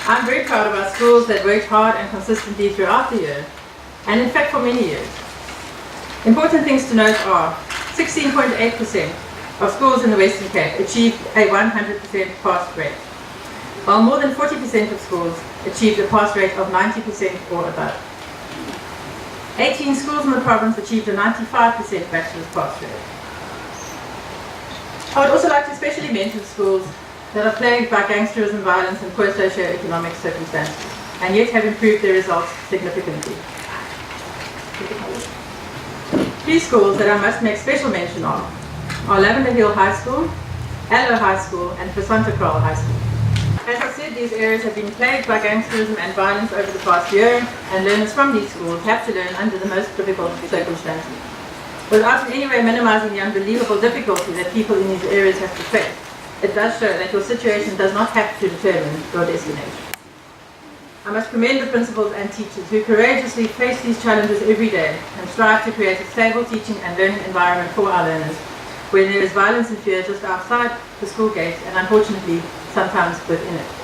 I'm very proud of our schools that worked hard and consistently throughout the year, and in fact for many years. Important things to note are 16.8% of schools in the Western Cape achieved a 100% pass rate, while more than 40% of schools achieved a pass rate of 90% or above. 18 schools in the province achieved a 95% bachelor's pass rate. I would also like to especially mention schools that are plagued by gangsterism, violence and poor socio-economic circumstances, and yet have improved their results significantly. Three schools that I must make special mention of are Lavender Hill High School, Allo High School and Vasanthakraal High School. As I said, these areas have been plagued by gangsterism and violence over the past year, and learners from these schools have to learn under the most difficult circumstances. Without in any way minimizing the unbelievable difficulty that people in these areas have to face, it does show that your situation does not have to determine your destination. I must commend the principals and teachers who courageously face these challenges every day and strive to create a stable teaching and learning environment for our learners, where there is violence and fear just outside the school gates and unfortunately sometimes within it.